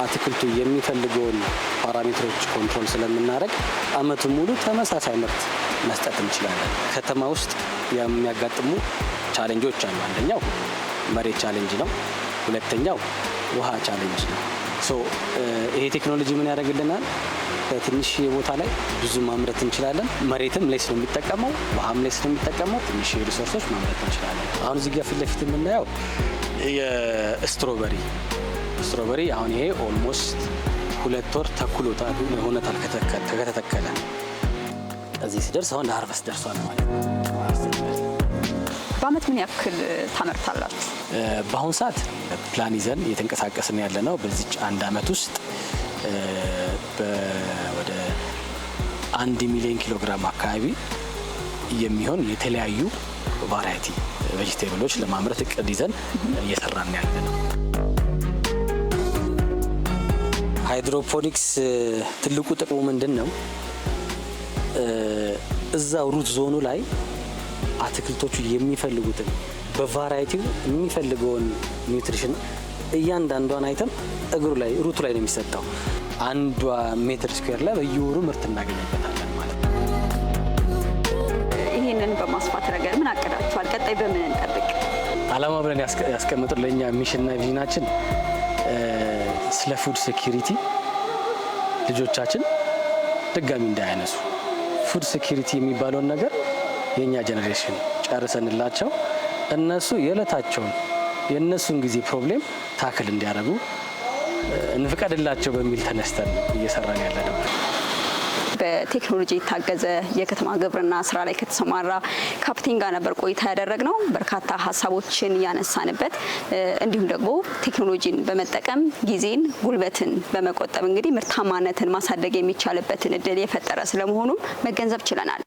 አትክልቱ የሚፈልገውን ፓራሜትሮች ኮንትሮል ስለምናደርግ አመቱ ሙሉ ተመሳሳይ ምርት መስጠት እንችላለን። ከተማ ውስጥ የሚያጋጥሙ ቻሌንጆች አሉ። አንደኛው መሬት ቻሌንጅ ነው። ሁለተኛው ውሃ ቻሌንጅ ነው። ይሄ ቴክኖሎጂ ምን ያደርግልናል? በትንሽ ቦታ ላይ ብዙ ማምረት እንችላለን። መሬትም ሌስ ነው የሚጠቀመው፣ ውሃም ሌስ ነው የሚጠቀመው። ትንሽ ሪሶርሶች ማምረት እንችላለን። አሁን እዚህ ጋር ፊት ለፊት የምናየው የስትሮበሪ አሁን ይሄ ኦልሞስት 2 ወር ተኩሎታል ሆነታል ከተተከለ። እዚህ ሲደርስ አሁን ለሃርቨስት ደርሷል ማለት ነው። በአመት ምን ያክል ታመርታላችሁ? በአሁኑ ሰዓት ፕላን ይዘን እየተንቀሳቀስን ያለ ነው። በዚህ አንድ አመት ውስጥ ወደ 1 ሚሊዮን ኪሎ ግራም አካባቢ የሚሆን የተለያዩ ቫራይቲ ቬጂቴብሎች ለማምረት እቅድ ይዘን እየሰራን ያለ ነው። ሃይድሮፖኒክስ ትልቁ ጥቅሙ ምንድን ነው? እዛው ሩት ዞኑ ላይ አትክልቶቹ የሚፈልጉትን በቫራይቲው የሚፈልገውን ኒውትሪሽን እያንዳንዷን አይተም ሩቱ ላይ ነው የሚሰጠው። 1 ሜትር ስኩዌር ላይ በየወሩ ምርት እናገኝበታለን ማለት ነው። ይህንን በማስፋት ረገድ ምን አቅዳችኋል? ቀጣይ በምን እንጠብቅ? አላማ ብለን ያስቀምጡት ለእኛ ሚሽንና ቪዥናችን ስለ ፉድ ሴኪሪቲ ልጆቻችን ድጋሚ እንዳያነሱ ፉድ ሴኪሪቲ የሚባለውን ነገር የኛ ጄኔሬሽን ጨርሰንላቸው እነሱ የእነሱን ጊዜ ፕሮብሌም ታክል እንዲያደርጉ እንፍቀድላቸው በሚል ተነስተን እየሰራን ያለ ነው። በቴክኖሎጂ የታገዘ የከተማ ግብርና ስራ ላይ ከተሰማራ ካፕቴን ጋር ነበር ቆይታ ያደረግነው። በርካታ ሀሳቦችን ያነሳንበት እንዲሁም ደግሞ ቴክኖሎጂን በመጠቀም ጊዜን፣ ጉልበትን በመቆጠብ እንግዲህ ምርታማነትን ማሳደግ የሚቻልበትን እድል የፈጠረ ስለመሆኑ መገንዘብ ችለናል።